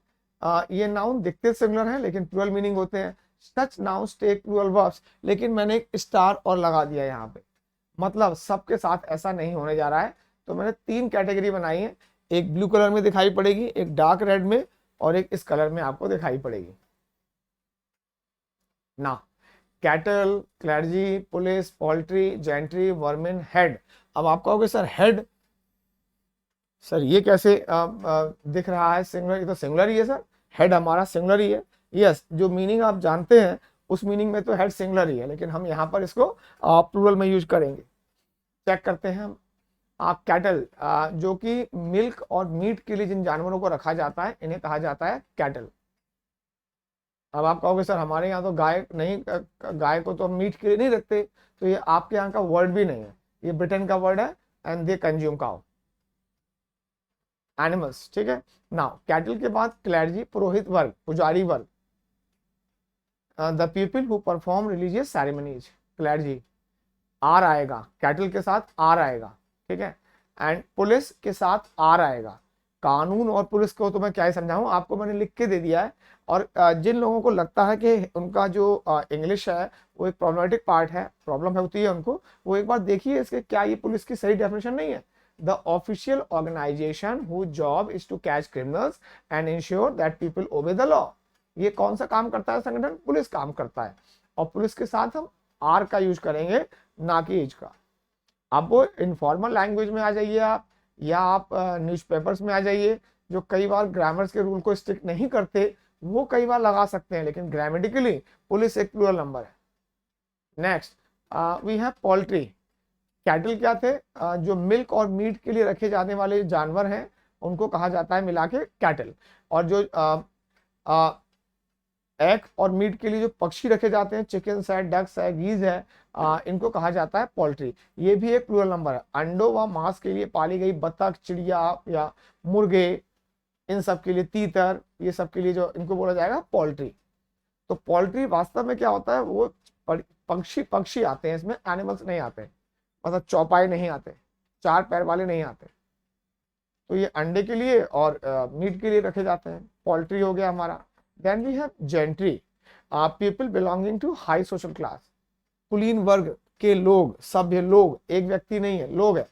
ये नाउन दिखते सिंगुलर हैं लेकिन प्लूरल मीनिंग होते हैं। सच नाउन्स टेक प्लूरल वर्ब्स, लेकिन मैंने एक स्टार और लगा दिया यहाँ पे, मतलब सबके साथ ऐसा नहीं होने जा रहा है। तो मैंने 3 कैटेगरी बनाई है, एक ब्लू कलर में दिखाई पड़ेगी, एक डार्क रेड में, और एक इस कलर में आपको दिखाई पड़ेगी ना। Cattle, clergy, police, poultry, gentry, vermin, head. अब आप कहोगे सर हेड, सर ये कैसे दिख रहा है सिंगुलर, ये तो सिंगुलर ही है सर, हेड हमारा सिंगुलर ही है। यस, जो मीनिंग आप जानते हैं उस मीनिंग में तो हेड सिंगुलर ही है, लेकिन हम यहाँ पर इसको प्लूरल में यूज करेंगे। चेक करते हैं हम। कैटल, जो कि मिल्क और मीट के लिए जिन जानवरों को रखा जाता है इन्हें कहा जाता है कैटल। अब आप कहोगे सर हमारे यहाँ तो गाय नहीं, गाय को तो हम मीट के लिए नहीं रखते, तो ये आपके यहाँ का वर्ड भी नहीं है, ये ब्रिटेन का वर्ड है, and they consume cow, animals. ठीक है, नाउ कैटल के बाद क्लर्जी, पुरोहित वर्ग, पुजारी वर्ग, the people who perform religious ceremonies, clergy. Are आएगा, कैटल के साथ आर आएगा। ठीक है, एंड पुलिस के साथ आर आएगा। कानून और पुलिस को तो मैं क्या ही समझाऊं, आपको मैंने लिख के दे दिया है। और जिन लोगों को लगता है कि उनका जो इंग्लिश है वो एक प्रॉब्लमेटिक पार्ट है, प्रॉब्लम होती है उनको, वो एक बार देखिए इसके क्या ये पुलिस की सही डेफिनेशन नहीं है। The official organization who job is to catch criminals and ensure that people obey the law. ये कौन सा काम करता है संगठन, पुलिस काम करता है, और पुलिस के साथ हम आर का यूज करेंगे, ना कि एज का। अब वो इनफॉर्मल लैंग्वेज में आ जाइए आप, या आप न्यूज़पेपर्स में आ जाइए, जो कई बार ग्रामर्स के रूल को स्ट्रिक्ट नहीं करते, वो कई बार लगा सकते हैं, लेकिन ग्रामेटिकली पुलिस एक प्लूरल नंबर है। Next we have poultry. Cattle क्या थे? जो मिल्क और मीट के लिए रखे जाने वाले जानवर हैं उनको कहा जाता है मिला के कैटल। और जो एग और मीट के लिए जो पक्षी रखे जाते हैं, चिकन्स है, डक्स है, गीज है, इनको कहा जाता है पोल्ट्री। ये भी एक प्लूरल नंबर है। अंडों व मांस के लिए पाली गई बतख, चिड़िया या मुर्गे, इन सब के लिए तीतर, ये सब के लिए जो इनको बोला जाएगा पोल्ट्री। तो पोल्ट्री वास्तव में क्या होता है, वो पक्षी आते हैं इसमें, एनिमल्स नहीं आते, मतलब चौपाई नहीं आते, चार पैर वाले नहीं आते। तो ये अंडे के लिए और मीट के लिए रखे जाते हैं, पोल्ट्री हो गया हमारा। Then we have gentry, people belonging to high social class. कुलीन वर्ग के लोग, सभ्य लोग, एक व्यक्ति नहीं है, लोग है।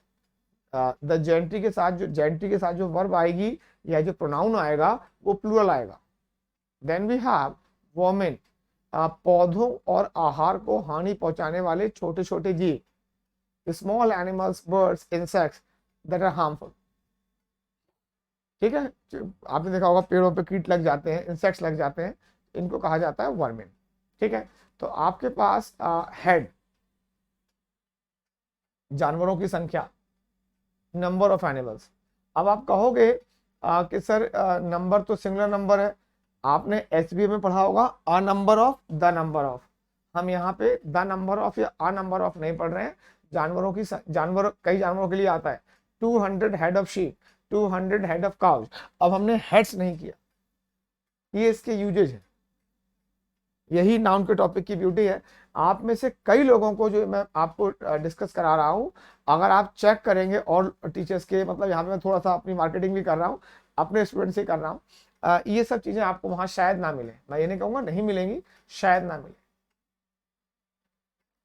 द जेंट्री के साथ जो वर्ब आएगी या जो प्रोनाउन आएगा वो प्लूरल आएगा। देन वी हैव वोमेन, पौधों और आहार को हानि पहुंचाने वाले छोटे छोटे जीव, small animals, birds, insects that are harmful. ठीक है, आपने देखा होगा पेड़ों पे कीट लग जाते हैं, इंसेक्ट्स लग जाते हैं, इनको कहा जाता है वर्मिन। ठीक है, तो आपके पास हेड, जानवरों की संख्या, नंबर ऑफ एनिमल्स। अब आप कहोगे कि सर नंबर तो सिंगुलर नंबर है, आपने एसबीए में पढ़ा होगा a number of, the number of. हम यहाँ पे द नंबर ऑफ या अ नंबर ऑफ नहीं पढ़ रहे हैं। कई जानवरों के लिए आता है 200 head of sheep, 200 head of cows. अब हमने हेड्स नहीं किया, ये इसके यूजेज है। यही नाउन के टॉपिक की ब्यूटी है। आप में से कई लोगों को जो मैं आपको डिस्कस करा रहा हूँ, अगर आप चेक करेंगे और टीचर्स के, मतलब यहाँ पे मैं थोड़ा सा अपनी मार्केटिंग भी कर रहा हूँ, अपने स्टूडेंट से कर रहा हूँ, ये सब चीजें आपको वहां शायद ना मिले। मैं ये नहीं कहूंगा नहीं मिलेंगी, शायद ना मिले।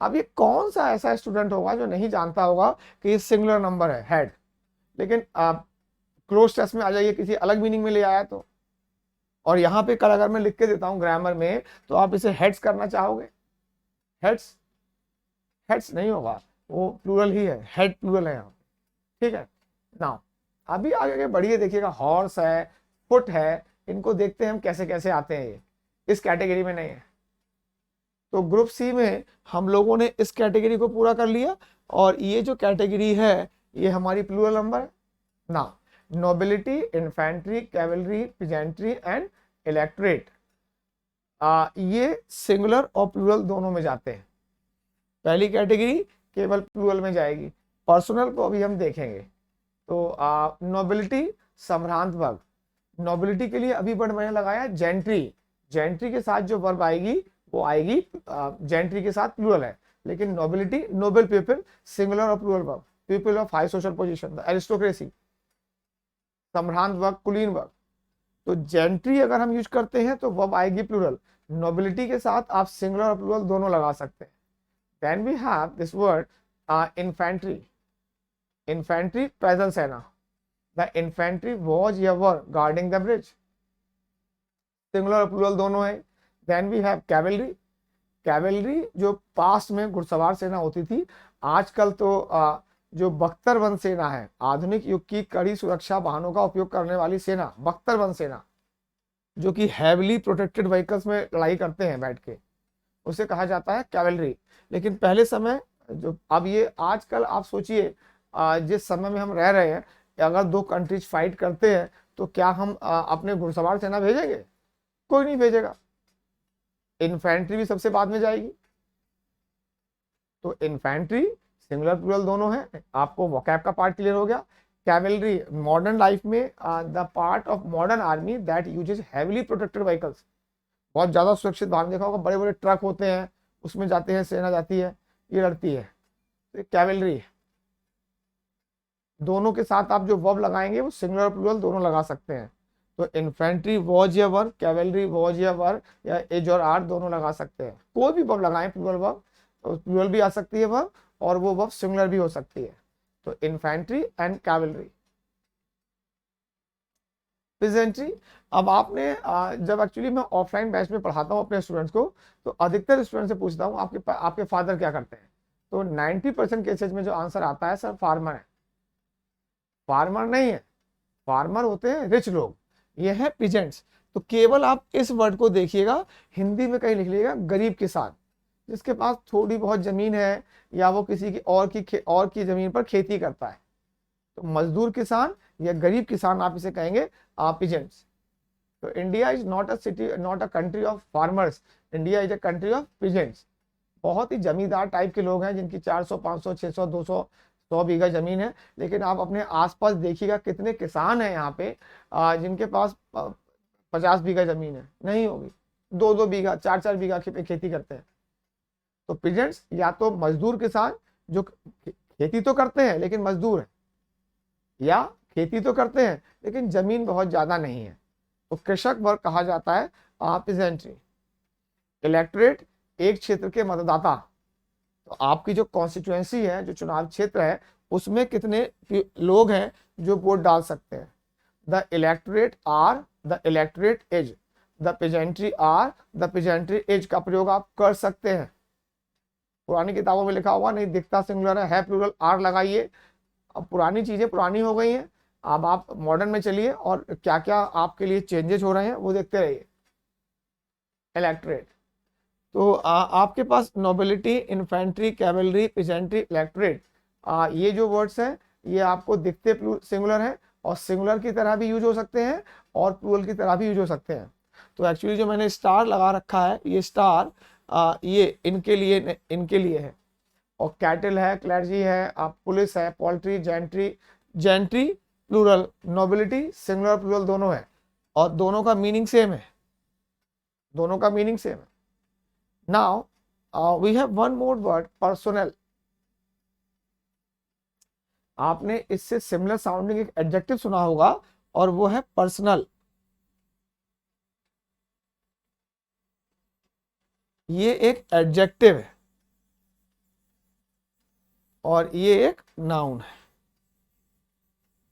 अब ये कौन सा ऐसा स्टूडेंट होगा जो नहीं जानता होगा कि ये सिंगुलर नंबर है हेड, लेकिन आप क्लोज टेस्ट में आ जाइए किसी अलग मीनिंग में ले आया तो, और यहाँ पे कल अगर मैं लिख के देता हूँ ग्रामर में, तो आप इसे हेड्स करना चाहोगे? हेड्स, हेड्स नहीं होगा, वो प्लूरल ही है, हेड प्लूरल है यहाँ पे। ठीक है, नाउ अभी आगे बढ़िए, देखिएगा हॉर्स है, फुट है, इनको देखते हैं हम कैसे कैसे आते हैं। ये इस कैटेगरी में नहीं है। तो ग्रुप सी में हम लोगों ने इस कैटेगरी को पूरा कर लिया, और ये जो कैटेगरी है ये हमारी प्लूरल नंबर है ना। Nobility, infantry, cavalry, peasantry and electorate, ये सिंगुलर और प्लूरल दोनों में जाते हैं। पहली कैटेगरी केवल प्लूरल में जाएगी। पर्सनल को अभी हम देखेंगे। तो नोबिलिटी, संभ्रांत वर्ग। नोबिलिटी के लिए अभी वर्ड मैंने लगाया जेंट्री। जेंट्री के साथ जो वर्ब आएगी वो आएगी, जेंट्री के साथ प्लूरल है, लेकिन नोबिलिटी, नोबल पीपल, सिंगुलर और plural verb, people of high social position, the aristocracy. संभ्रांत वर्ग, कुलीन वर्ग। तो जेंट्री अगर हम यूज करते हैं तो वर्ब आएगी प्लूरल। नोबिलिटी के साथ आप सिंगुलर और प्लूरल दोनों लगा सकते हैं। Then we have this word infantry. Infantry, पैदल सेना। द इन्फेंट्री वॉज या were guarding the bridge, singular और प्लूरल दोनों है। Then we have cavalry. Cavalry जो पास्ट में घुड़सवार सेना होती थी, आजकल तो जो बख्तरबंद सेना है, आधुनिक युग की कड़ी सुरक्षा वाहनों का उपयोग करने वाली सेना, बख्तरबंद सेना, जो कि हैवीली प्रोटेक्टेड व्हीकल्स में लड़ाई करते हैं बैठ के, उसे कहा जाता है कैवलरी। लेकिन पहले समय जो, अब ये आजकल आप सोचिए जिस समय में हम रह रहे हैं, अगर दो कंट्रीज फाइट करते हैं तो क्या हम अपने घुड़सवार सेना भेजेंगे? कोई नहीं भेजेगा। इन्फेंट्री भी सबसे बाद में जाएगी। तो इन्फेंट्री सिंगुलर प्लूरल दोनों है। आपको वोकैब का पार्ट क्लियर हो गया। कैवलरी, मॉडर्न लाइफ में the part of modern army that uses heavily protected vehicles, बहुत ज्यादा सुरक्षित वाहन। देखा होगा बड़े बड़े ट्रक होते हैं, उसमें जाते हैं, सेना जाती है, ये लड़ती है, तो कैवलरी। दोनों के साथ आप जो वर्ब लगाएंगे वो सिंगुलर प्लूरल दोनों लगा सकते हैं। तो इन्फेंट्री वॉज या वर, कैवलरी वॉज या वर, या एज और आर दोनों लगा सकते हैं। कोई भी वर्ब लगाएं प्लूरल वर्ब, तो प्लूरल भी आ सकती है वर्ब, और वो वर्ब सिंगुलर भी हो सकती है। तो इन्फेंट्री एंड कैवलरी। पेजेंट्री, अब आपने जब एक्चुअली मैं ऑफलाइन बैच में पढ़ाता हूँ अपने स्टूडेंट्स को, तो अधिकतर स्टूडेंट से पूछता हूँ आपके फादर क्या करते हैं, तो 90% केसेज में जो आंसर आता है सर फार्मर है। फार्मर नहीं है, फार्मर होते हैं रिच लोग, ये है पिजेंट्स। तो केवल आप इस वर्ड को देखिएगा, हिंदी में कहीं लिख लीजिएगा गरीब किसान, जिसके पास थोड़ी बहुत जमीन है या वो किसी की और की जमीन पर खेती करता है। तो मजदूर किसान या गरीब किसान आप इसे कहेंगे पीजेंट्स। तो India is not a city, not a country of farmers, India is a country of peasants. बहुत ही जमींदार टाइप के लोग हैं जिनकी 400, 500, 600, 200, 100 बीघा जमीन है। लेकिन आप अपने आसपास देखिएगा कितने किसान हैं यहाँ पे जिनके पास 50 बीघा जमीन है, नहीं होगी। 2-2 बीघा, 4-4 बीघा खेती करते हैं। तो पीजेंट्स या तो मजदूर किसान जो खेती तो करते हैं लेकिन मजदूर है, या खेती तो करते हैं लेकिन जमीन बहुत ज्यादा नहीं है, तो कृषक वर्ग कहा जाता है पीजेंट्री। इलेक्टोरेट, एक क्षेत्र के मतदाता। तो आपकी जो कॉन्स्टिट्यूएंसी है, जो चुनाव क्षेत्र है, उसमें कितने लोग हैं जो वोट डाल सकते हैं। The electorate are the electorate is, the pageantry are the pageantry is का प्रयोग आप कर सकते हैं। पुरानी किताबों में लिखा हुआ नहीं दिखता, सिंगुलर है प्लूरल, आर लगाइए। अब पुरानी चीजें पुरानी हो गई हैं, अब आप मॉडर्न में चलिए और क्या क्या आपके लिए चेंजेस हो रहे हैं वो देखते रहिए। इलेक्टोरेट, तो आपके पास nobility, infantry, cavalry, pageantry, electorate, ये जो वर्ड्स हैं ये आपको दिखते सिंगुलर हैं और सिंगुलर की तरह भी यूज हो सकते हैं और प्लूरल की तरह भी यूज हो सकते हैं। तो एक्चुअली जो मैंने स्टार लगा रखा है, ये स्टार ये इनके लिए है। और कैटल है, क्लर्जी है, पुलिस है, poultry, gentry plural, nobility singular plural दोनों है और दोनों का मीनिंग सेम है, दोनों का मीनिंग सेम है। Now we have one more word, personal. आपने इससे सिमिलर साउंडिंग एक एडजेक्टिव सुना होगा और वो है पर्सनल। ये एक एडजेक्टिव है और ये एक नाउन है।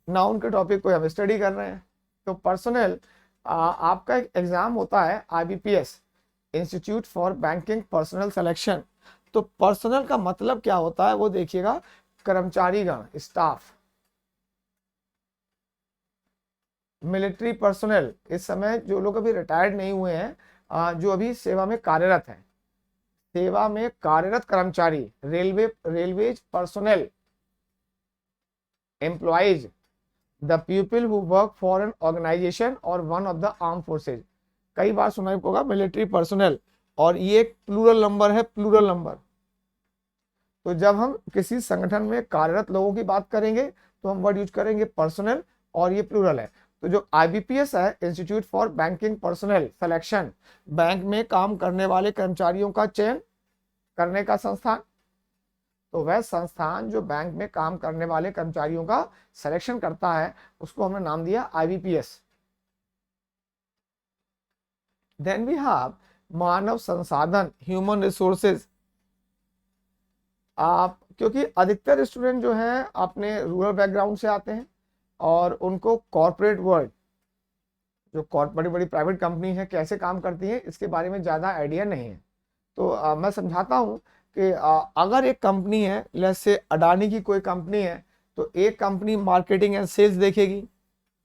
नाउन के टॉपिक को हम स्टडी कर रहे हैं। तो पर्सनल आपका एक एग्जाम होता है IBPS, institute for banking personal selection. तो पर्सनल का मतलब क्या होता है वो देखिएगा, कर्मचारीगण, स्टाफ। मिलिट्री पर्सनल, इस समय जो लोग अभी रिटायर्ड नहीं हुए हैं, जो अभी सेवा में कार्यरत हैं, सेवा में कार्यरत कर्मचारी। Railways personnel, employees, the people who work for an organisation और one of the arm forces. कई बार सुना होगा मिलिट्री पर्सनल, और ये एक प्लूरल नंबर है, प्लूरल नंबर। तो जब हम किसी संगठन में कार्यरत लोगों की बात करेंगे तो हम वर्ड यूज करेंगे पर्सनल, और ये प्लूरल है। तो जो IBPS है, institute for banking personal selection, bank में काम करने वाले कर्मचारियों का चयन करने का संस्थान। तो वह संस्थान जो बैंक में काम करने वाले कर्मचारियों का सिलेक्शन करता है उसको हमने नाम दिया IBPS। देन वी हैव मानव संसाधन, ह्यूमन रिसोर्सेज। आप क्योंकि अधिकतर स्टूडेंट जो हैं अपने रूरल बैकग्राउंड से आते हैं और उनको कॉर्पोरेट वर्ल्ड, जो बड़ी बड़ी प्राइवेट कंपनी है कैसे काम करती है इसके बारे में ज़्यादा आइडिया नहीं है। तो मैं समझाता हूँ कि अगर एक कंपनी है, जैसे अडानी की कोई कंपनी है, तो एक कंपनी मार्केटिंग एंड सेल्स देखेगी,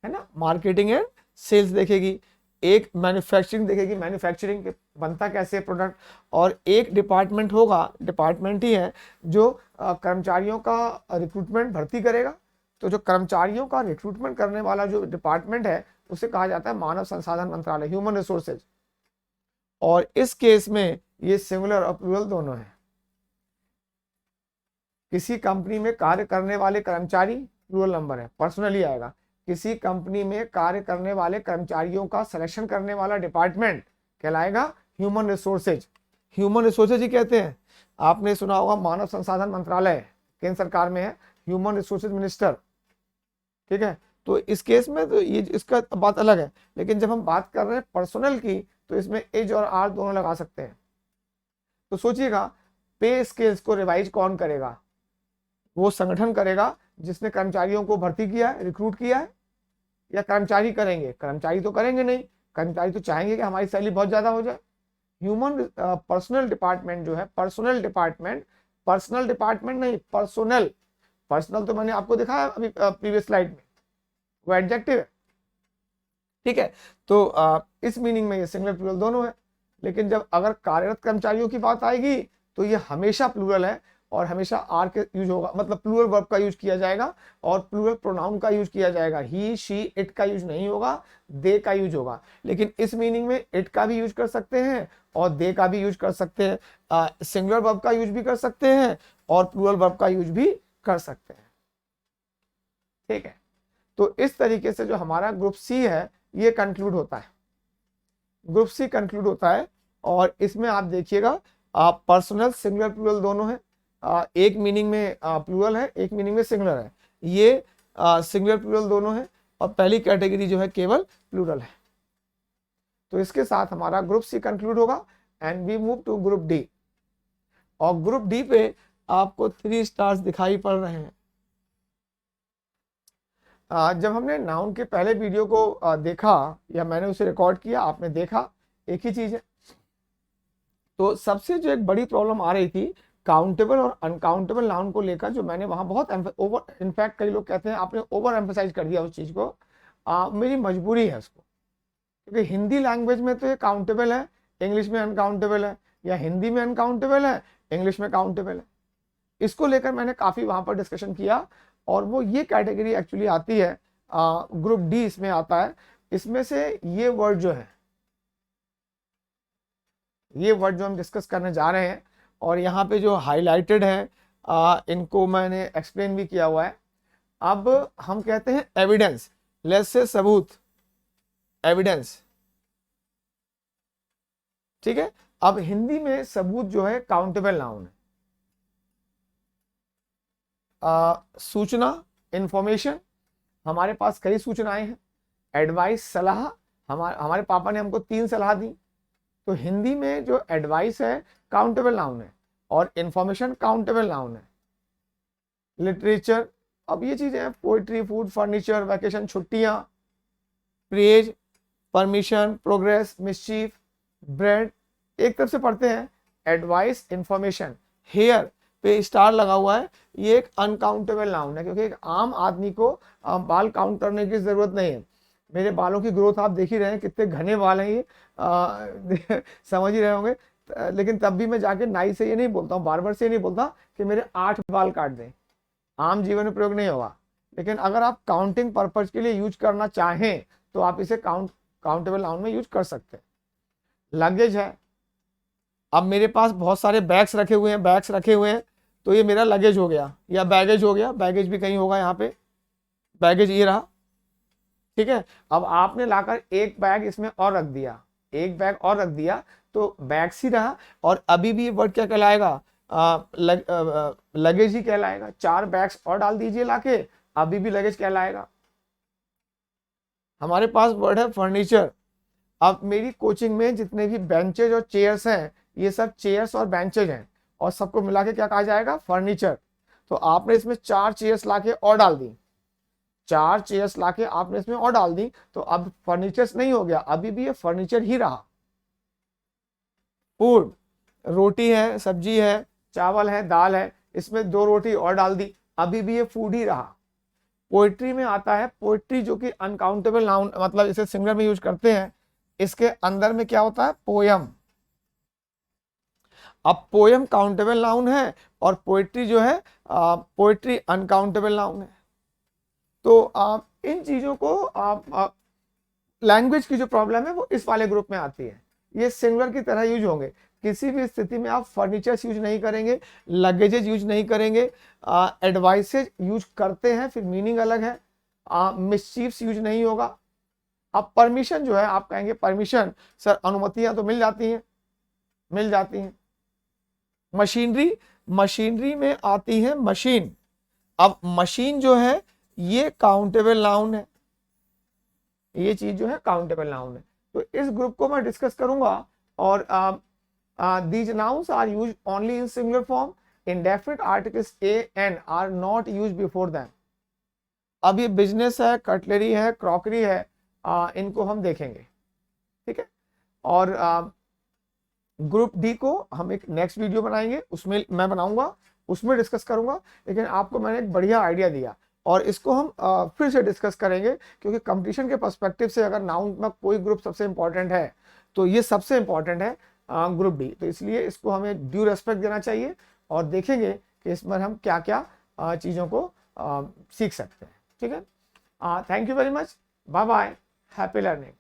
है ना, मार्केटिंग एंड सेल्स देखेगी। एक मैन्युफैक्चरिंग देखेगी, मैन्युफैक्चरिंग बनता कैसे प्रोडक्ट। और एक डिपार्टमेंट होगा, डिपार्टमेंट ही है जो कर्मचारियों का रिक्रूटमेंट भर्ती करेगा। तो जो कर्मचारियों का रिक्रूटमेंट करने वाला जो डिपार्टमेंट है उसे कहा जाता है मानव संसाधन मंत्रालय, ह्यूमन रिसोर्सेज। और इस केस में ये सिंगुलर और प्लूरल दोनों है। किसी कंपनी में कार्य करने वाले कर्मचारी प्लूरल नंबर है, पर्सनली आएगा। किसी कंपनी में कार्य करने वाले कर्मचारियों का सिलेक्शन करने वाला डिपार्टमेंट कहलाएगा ह्यूमन रिसोर्सेज। ह्यूमन रिसोर्सेज ही कहते हैं। आपने सुना होगा मानव संसाधन मंत्रालय केंद्र सरकार में है, ह्यूमन रिसोर्सेज मिनिस्टर, ठीक है। तो इस केस में तो ये इसका बात अलग है, लेकिन जब हम बात कर रहे हैं पर्सनल की तो इसमें एज और आर दोनों लगा सकते हैं। तो सोचिएगा, पे स्केल्स को रिवाइज कौन करेगा? वो संगठन करेगा जिसने कर्मचारियों को भर्ती किया है, रिक्रूट किया है, या कर्मचारी करेंगे? कर्मचारी तो करेंगे नहीं, कर्मचारी तो चाहेंगे कि हमारी सैलरी बहुत ज्यादा हो जाए। ह्यूमन पर्सनल डिपार्टमेंट जो है, पर्सनल डिपार्टमेंट नहीं, पर्सनल। पर्सनल तो मैंने आपको दिखाया अभी प्रीवियस स्लाइड में, वो एडजेक्टिव है। ठीक है। तो इस मीनिंग में ये सिंगुलर प्लूरल दोनों है। लेकिन जब अगर कार्यरत कर्मचारियों की बात आएगी तो ये हमेशा प्लूरल है और हमेशा आर के यूज होगा, मतलब प्लूरल वर्ब का यूज किया जाएगा और प्लूरल प्रोनाउन का यूज किया जाएगा। ही, शी, इट का यूज नहीं होगा, दे का यूज होगा। लेकिन इस मीनिंग में इट का भी यूज कर सकते हैं और दे का भी यूज कर सकते हैं, सिंगुलर वर्ब का यूज भी कर सकते हैं और प्लूरल वर्ब का यूज भी कर सकते हैं। ठीक है, तो इस तरीके से जो हमारा ग्रुप सी है ये कंक्लूड होता है, ग्रुप सी कंक्लूड होता है। और इसमें आप देखिएगा पर्सनल सिंगुलर प्लूरल दोनों है, एक मीनिंग में प्लूरल है, एक मीनिंग में सिंगुलर है। ये सिंगुलर प्लूरल दोनों है और पहली कैटेगरी जो है केवल प्लूरल है। तो इसके साथ हमारा ग्रुप सी कंक्लूड होगा and we move to group D. और ग्रुप डी पे आपको 3 स्टार्स दिखाई पड़ रहे हैं। जब हमने नाउन के पहले वीडियो को देखा या मैंने उसे रिकॉर्ड किया, आपने देखा एक ही चीज है। तो सबसे जो एक बड़ी प्रॉब्लम आ रही थी काउंटेबल और अनकाउंटेबल नाउन को लेकर, जो मैंने वहां बहुत ओवर, इनफैक्ट कई लोग कहते हैं आपने ओवर एम्फेसाइज कर दिया उस चीज को। मेरी मजबूरी है उसको, क्योंकि हिंदी लैंग्वेज में तो ये काउंटेबल है, इंग्लिश में अनकाउंटेबल है, या हिंदी में अनकाउंटेबल है, इंग्लिश में काउंटेबल है। इसको लेकर मैंने काफी वहां पर डिस्कशन किया और वो ये कैटेगरी एक्चुअली आती है, ग्रुप डी इसमें आता है। इसमें से ये वर्ड जो है, ये वर्ड जो हम डिस्कस करने जा रहे हैं और यहाँ पे जो हाईलाइटेड है इनको मैंने एक्सप्लेन भी किया हुआ है। अब हम कहते हैं एविडेंस, लेट्स से सबूत, एविडेंस। ठीक है, अब हिंदी में सबूत जो है काउंटेबल नाउन है। सूचना, इंफॉर्मेशन, हमारे पास कई सूचनाएं हैं। एडवाइस, सलाह, हमारे पापा ने हमको 3 सलाह दी। तो हिंदी में जो एडवाइस है काउंटेबल नाउन है और इंफॉर्मेशन काउंटेबल नाउन है। लिटरेचर, अब ये चीजें हैं, पोइट्री, फूड, फर्नीचर, वैकेशन, छुट्टियां, praise, permission, progress, mischief, bread, एक तरफ से पढ़ते हैं एडवाइस, इंफॉर्मेशन। हेयर पे स्टार लगा हुआ है, ये एक अनकाउंटेबल नाउन है, क्योंकि एक आम आदमी को बाल काउंट करने की जरूरत नहीं है। मेरे बालों की ग्रोथ आप देख ही रहे हैं, कितने घने बाल हैं ये, समझ ही रहे होंगे। लेकिन तब भी मैं जाके नाई से ये नहीं बोलता हूँ, बार्बर से ये नहीं बोलता कि मेरे 8 बाल काट दें, आम जीवन में प्रयोग नहीं होगा। लेकिन अगर आप काउंटिंग पर्पज के लिए यूज करना चाहें तो आप इसे काउंटेबल नाउन में यूज कर सकते हैं। लगेज है, अब मेरे पास बहुत सारे बैग्स रखे हुए हैं, बैग्स रखे हुए हैं, तो ये मेरा लगेज हो गया या बैगेज हो गया, बैगेज भी कहीं होगा यहाँ पे, बैगेज ये रहा। ठीक है, अब आपने लाकर एक बैग इसमें और रख दिया, एक बैग और रख दिया, तो बैग्स ही रहा और अभी भी वर्ड क्या कहलाएगा, लगेज ही कहलाएगा। 4 बैग्स और डाल दीजिए लाके, अभी भी लगेज कहलाएगा। हमारे पास वर्ड है फर्नीचर। अब मेरी कोचिंग में जितने भी बेंचेज और चेयर्स हैं, ये सब चेयर्स और बेंचेज हैं और सबको मिला के क्या कहा जाएगा, फर्नीचर। तो आपने इसमें 4 चेयर्स लाके और डाल दी, 4 चेयर्स लाके आपने इसमें और डाल दी, तो अब फर्नीचर्स नहीं हो गया, अभी भी ये फर्नीचर ही रहा। फूड, रोटी है, सब्जी है, चावल है, दाल है, इसमें 2 रोटी और डाल दी, अभी भी ये फूड ही रहा। पोएट्री में आता है, पोएट्री जो कि अनकाउंटेबल नाउन, मतलब इसे सिंगुलर में यूज करते हैं। इसके अंदर में क्या होता है, पोयम। अब पोयम काउंटेबल नाउन है और पोएट्री जो है, पोएट्री अनकाउंटेबल नाउन है। तो इन चीजों को लैंग्वेज की जो प्रॉब्लम है वो इस वाले ग्रुप में आती है। ये सिंगुलर की तरह यूज होंगे, किसी भी स्थिति में आप फर्नीचर्स यूज नहीं करेंगे, लगेजेज यूज नहीं करेंगे, एडवाइसेज यूज करते हैं, फिर मीनिंग अलग है। मिसचीफ्स यूज नहीं होगा। अब परमिशन जो है, आप कहेंगे परमिशन सर अनुमतियां तो मिल जाती हैं, मिल जाती हैं। मशीनरी, मशीनरी में आती है मशीन। अब मशीन जो है ये काउंटेबल नाउन है, ये चीज जो है काउंटेबल नाउन है। तो इस ग्रुप को मैं डिस्कस करूंगा। और these nouns are used only in singular form, indefinite articles a an are not used before them. अब ये बिजनेस है, कटलरी है, क्रॉकरी है, इनको हम देखेंगे। ठीक है, और ग्रुप डी को हम एक नेक्स्ट वीडियो बनाएंगे, उसमें मैं बनाऊंगा, उसमें डिस्कस करूंगा। लेकिन आपको मैंने एक बढ़िया आइडिया दिया और इसको हम फिर से डिस्कस करेंगे, क्योंकि कंपटीशन के पर्सपेक्टिव से अगर नाउन में कोई ग्रुप सबसे इंपॉर्टेंट है तो ये सबसे इंपॉर्टेंट है ग्रुप डी। तो इसलिए इसको हमें ड्यू रेस्पेक्ट देना चाहिए और देखेंगे कि इसमें हम क्या क्या चीज़ों को सीख सकते हैं। ठीक है, thank you very much, bye bye, happy learning.